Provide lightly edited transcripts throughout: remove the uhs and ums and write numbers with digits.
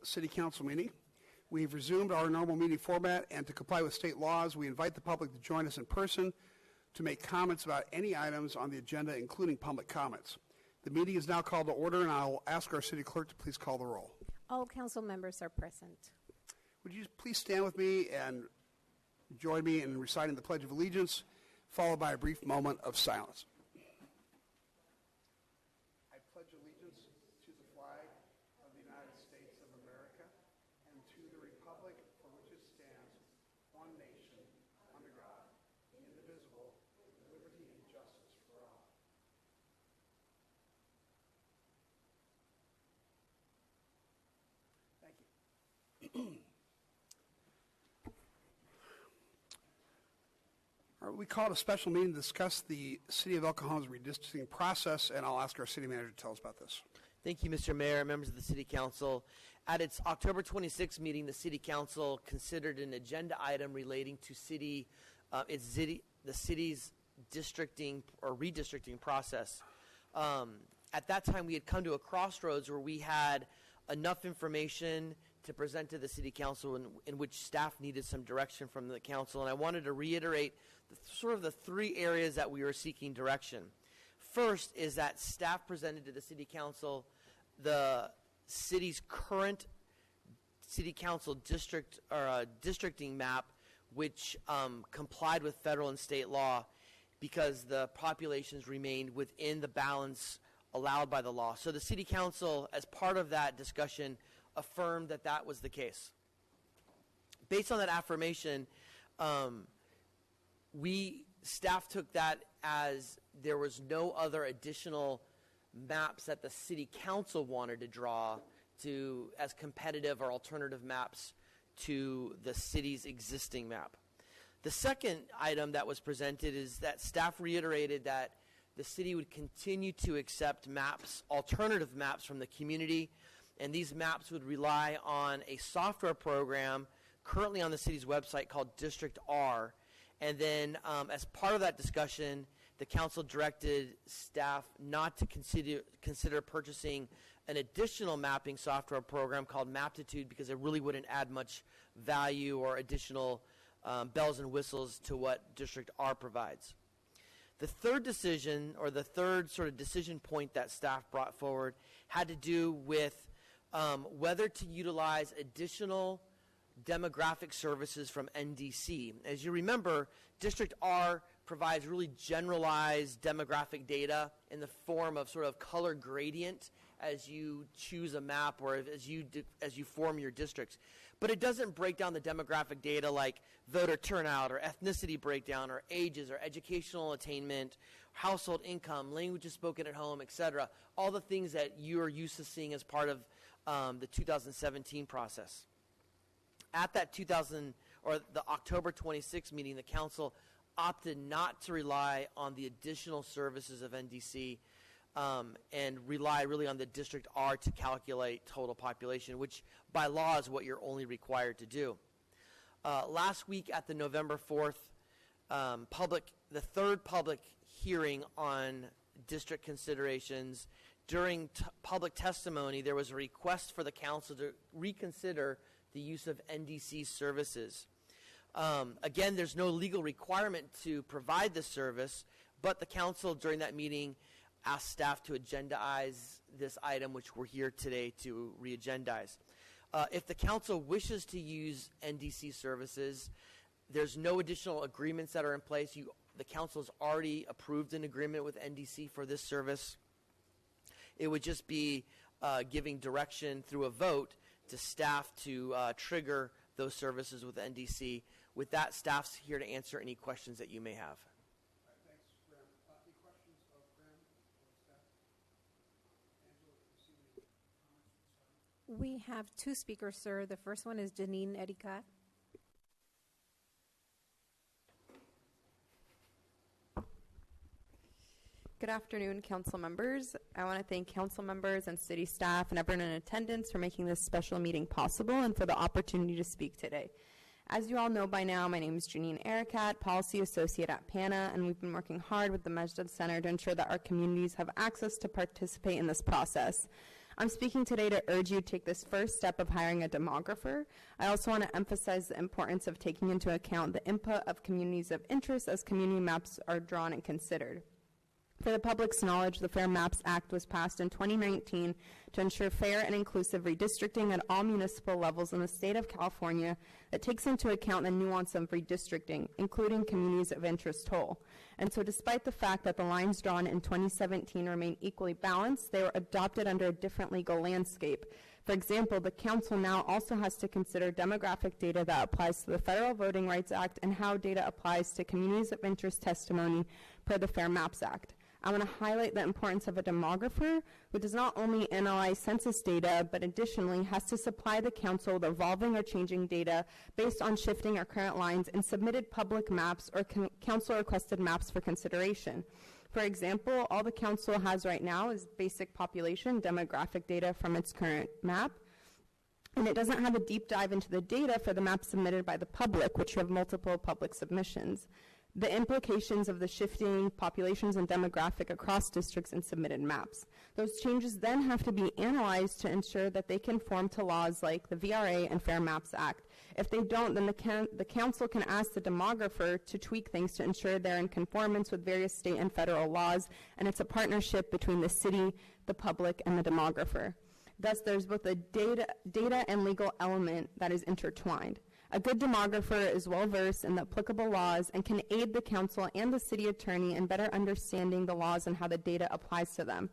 City Council meeting. We've resumed our normal meeting format, and to comply with state laws, we invite the public to join us in person to make comments about any items on the agenda, including public comments. The meeting is now called to order, and I'll ask our city clerk to please call the roll. All council members are present. Would you please stand with me and join me in reciting the Pledge of Allegiance, followed by a brief moment of silence. I pledge allegiance to the flag of the United States of America and to the republic for which it stands, one nation, under God, indivisible, with liberty and justice for all. Thank you. All right, we called a special meeting to discuss the City of El Cajon's redistricting process, and I'll ask our city manager to tell us about this. Thank you, Mr. Mayor, members of the City Council. At its October 26th meeting, the City Council considered an agenda item relating to the city's districting or redistricting process. At that time, we had come to a crossroads where we had enough information to present to the City Council in which staff needed some direction from the council, and I wanted to reiterate the three areas that we were seeking direction. First is that staff presented to the City Council the city's current City Council district or districting map, which complied with federal and state law because the populations remained within the balance allowed by the law. So the City Council, as part of that discussion, affirmed that that was the case. Based on that affirmation, staff took that as there was no other additional maps that the City Council wanted to draw to as competitive or alternative maps to the city's existing map. The second item that was presented is that staff reiterated that the city would continue to accept maps, alternative maps from the community, and these maps would rely on a software program currently on the city's website called District R. And then as part of that discussion, the council directed staff not to consider purchasing an additional mapping software program called Maptitude because it really wouldn't add much value or additional bells and whistles to what District R provides. The third decision, or the third sort of decision point that staff brought forward, had to do with whether to utilize additional demographic services from NDC. As you remember, District R provides really generalized demographic data in the form of sort of color gradient as you choose a map or as you form your districts. But it doesn't break down the demographic data like voter turnout or ethnicity breakdown or ages or educational attainment, household income, languages spoken at home, etc. All the things that you are used to seeing as part of the 2017 process. At that the October 26th meeting, the council opted not to rely on the additional services of NDC and rely really on the District R to calculate total population, which by law is what you're only required to do. Last week at the November 4th the third public hearing on district considerations, during public testimony, there was a request for the council to reconsider the use of NDC services. Again, there's no legal requirement to provide this service, but the council during that meeting asked staff to agendize this item, which we're here today to re-agendize. If the council wishes to use NDC services, there's no additional agreements that are in place. The council has already approved an agreement with NDC for this service. It would just be giving direction through a vote to staff to trigger those services with NDC. With that, staff's here to answer any questions that you may have. All right, thanks, Graham. Any questions of Graham or staff? Angela, do you see any comments? We have two speakers, sir. The first one is Janine Ericat. Good afternoon, council members. I want to thank council members and city staff and everyone in attendance for making this special meeting possible and for the opportunity to speak today. As you all know by now, my name is Janine Ericat, Policy Associate at PANA, and we've been working hard with the Mejdad Center to ensure that our communities have access to participate in this process. I'm speaking today to urge you to take this first step of hiring a demographer. I also want to emphasize the importance of taking into account the input of communities of interest as community maps are drawn and considered. For the public's knowledge, the Fair Maps Act was passed in 2019 to ensure fair and inclusive redistricting at all municipal levels in the state of California that takes into account the nuance of redistricting, including communities of interest whole. And so despite the fact that the lines drawn in 2017 remain equally balanced, they were adopted under a different legal landscape. For example, the council now also has to consider demographic data that applies to the Federal Voting Rights Act and how data applies to communities of interest testimony per the Fair Maps Act. I want to highlight the importance of a demographer who does not only analyze census data, but additionally has to supply the council with evolving or changing data based on shifting or current lines in submitted public maps or council-requested maps for consideration. For example, all the council has right now is basic population demographic data from its current map, and it doesn't have a deep dive into the data for the maps submitted by the public, which have multiple public submissions. The implications of the shifting populations and demographic across districts and submitted maps. Those changes then have to be analyzed to ensure that they conform to laws like the VRA and Fair Maps Act. If they don't, then the council can ask the demographer to tweak things to ensure they're in conformance with various state and federal laws, and it's a partnership between the city, the public, and the demographer. Thus, there's both a data and legal element that is intertwined. A good demographer is well-versed in the applicable laws and can aid the council and the city attorney in better understanding the laws and how the data applies to them.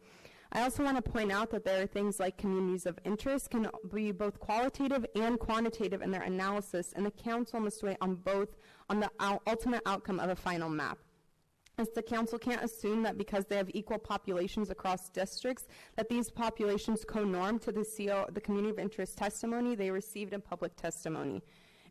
I also want to point out that there are things like communities of interest can be both qualitative and quantitative in their analysis, and the council must weigh on both on the ultimate outcome of a final map. As the council can't assume that because they have equal populations across districts, that these populations co-norm to the community of interest testimony they received in public testimony.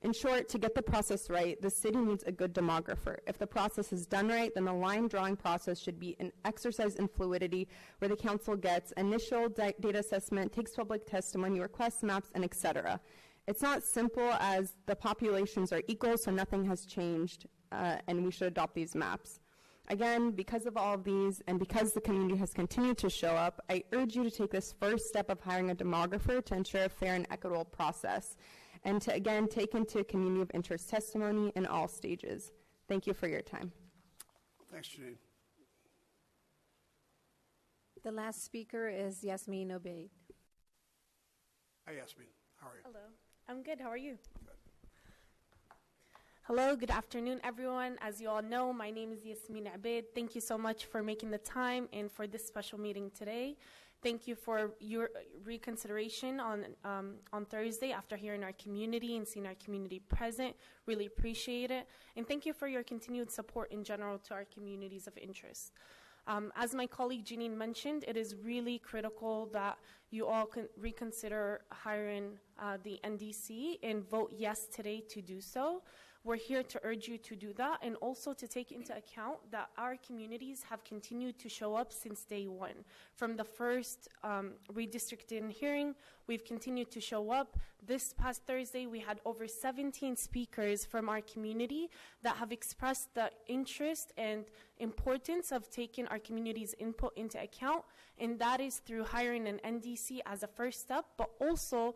In short, to get the process right, the city needs a good demographer. If the process is done right, then the line drawing process should be an exercise in fluidity where the council gets initial data assessment, takes public testimony, requests maps, and etc. It's not simple as the populations are equal, so nothing has changed, and we should adopt these maps. Again, because of all of these, and because the community has continued to show up, I urge you to take this first step of hiring a demographer to ensure a fair and equitable process, and to, again, take into community of interest testimony in all stages. Thank you for your time. Thanks, Janine. The last speaker is Yasmin Obeid. Hi, Yasmin. How are you? Hello. I'm good. How are you? Good. Hello. Good afternoon, everyone. As you all know, my name is Yasmin Obeid. Thank you so much for making the time and for this special meeting today. Thank you for your reconsideration on Thursday after hearing our community and seeing our community present. Really appreciate it. And thank you for your continued support in general to our communities of interest. As my colleague Janine mentioned, it is really critical that you all can reconsider hiring the NDC and vote yes today to do so. We're here to urge you to do that and also to take into account that our communities have continued to show up since day one. From the first redistricting hearing, we've continued to show up. This past Thursday, we had over 17 speakers from our community that have expressed the interest and importance of taking our community's input into account, and that is through hiring an NDC as a first step, but also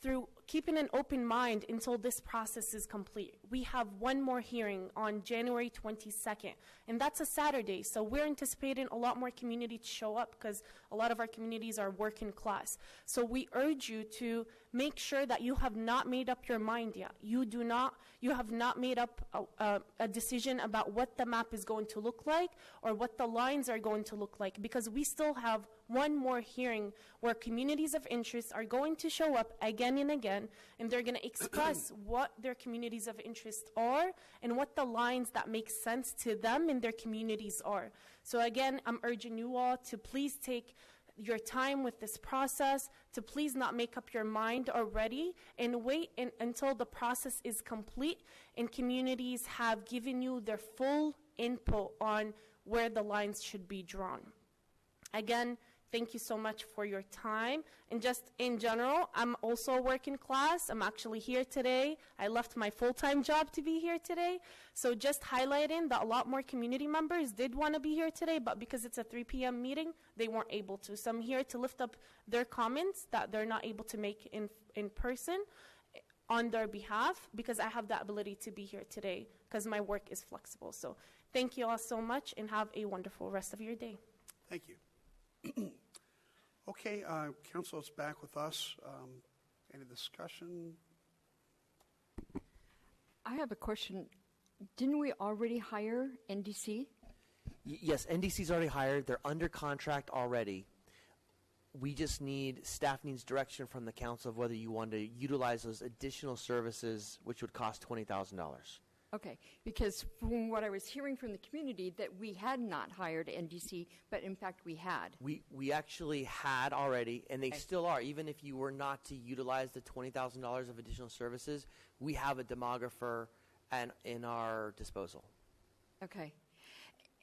through keeping an open mind until this process is complete. We have one more hearing on January 22nd, and that's a Saturday, so we're anticipating a lot more community to show up because a lot of our communities are working class. So we urge you to make sure that you have not made up your mind yet. You have not made up a decision about what the map is going to look like or what the lines are going to look like, because we still have one more hearing where communities of interest are going to show up again and again, and they're going to express what their communities of interest are and what the lines that make sense to them and their communities are. So again, I'm urging you all to please take your time with this process, to please not make up your mind already and wait until the process is complete and communities have given you their full input on where the lines should be drawn. Again, Thank you so much for your time. And just in general, I'm also a working class. I'm actually here today. I left my full-time job to be here today. So just highlighting that a lot more community members did want to be here today, but because it's a 3 p.m. meeting, they weren't able to. So I'm here to lift up their comments that they're not able to make in person on their behalf, because I have that ability to be here today because my work is flexible. So thank you all so much, and have a wonderful rest of your day. Thank you. Okay, council is back with us. Any discussion? I have a question. Didn't we already hire NDC? Yes, NDC's already hired. They're under contract already. We just staff needs direction from the council of whether you want to utilize those additional services, which would cost $20,000. Okay, because from what I was hearing from the community, that we had not hired NDC, but in fact we had. We actually had already, and they still are. Even if you were not to utilize the $20,000 of additional services, we have a demographer in our disposal. Okay.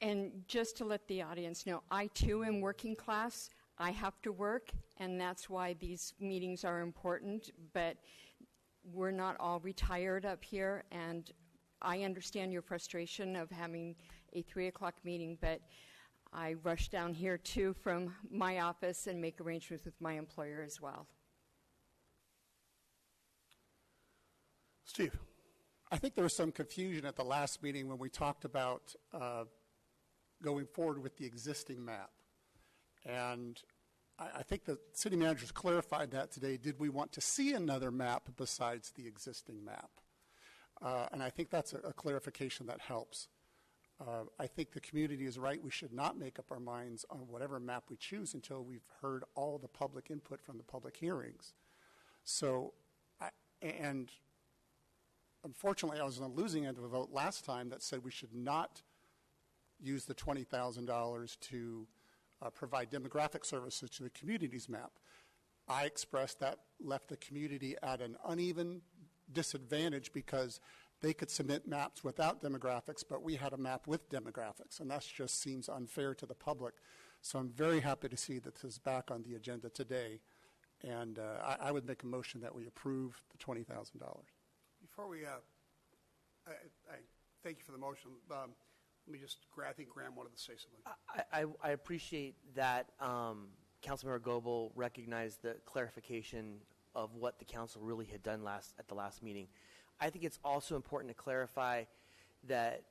And just to let the audience know, I too am working class. I have to work, and that's why these meetings are important, but we're not all retired up here, and I understand your frustration of having a 3 o'clock meeting, but I rush down here too from my office and make arrangements with my employer as well. Steve. I think there was some confusion at the last meeting when we talked about going forward with the existing map. And I think the city managers clarified that today. Did we want to see another map besides the existing map? And I think that's a clarification that helps. I think the community is right. We should not make up our minds on whatever map we choose until we've heard all the public input from the public hearings. So, and unfortunately, I was on the losing end of a vote last time that said we should not use the $20,000 to provide demographic services to the community's map. I expressed that left the community at an uneven disadvantage because they could submit maps without demographics, but we had a map with demographics, and that just seems unfair to the public. So I'm very happy to see that this is back on the agenda today, and I would make a motion that we approve the $20,000. Before we, I thank you for the motion. Let me just, I think Graham wanted to say something. I appreciate that Councilmember Goebel recognized the clarification of what the council really had done at the last meeting. I think it's also important to clarify that,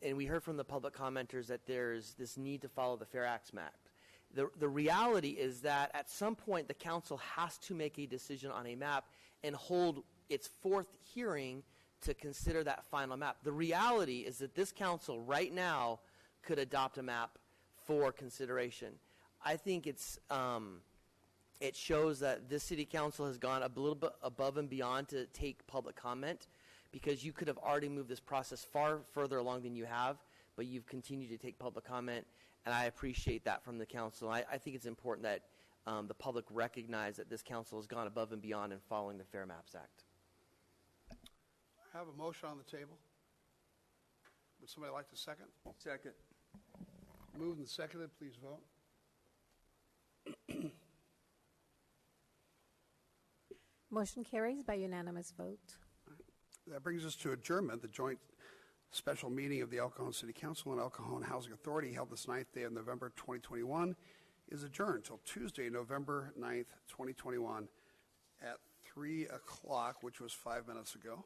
and we heard from the public commenters that there's this need to follow the Fair Acts map. The reality is that at some point the council has to make a decision on a map and hold its fourth hearing to consider that final map. The reality is that this council right now could adopt a map for consideration. I think it shows that this city council has gone a little bit above and beyond to take public comment, because you could have already moved this process far further along than you have, but you've continued to take public comment, and I appreciate that from the council. I think it's important that the public recognize that this council has gone above and beyond in following the Fair Maps Act. I have a motion on the table. Would somebody like to second? Second. Moved and seconded. Please vote. Motion carries by unanimous vote. That brings us to adjournment. The joint special meeting of the El Cajon City Council and El Cajon Housing Authority held this 9th day of November 2021 is adjourned until Tuesday, November 9th, 2021 at 3 o'clock, which was 5 minutes ago.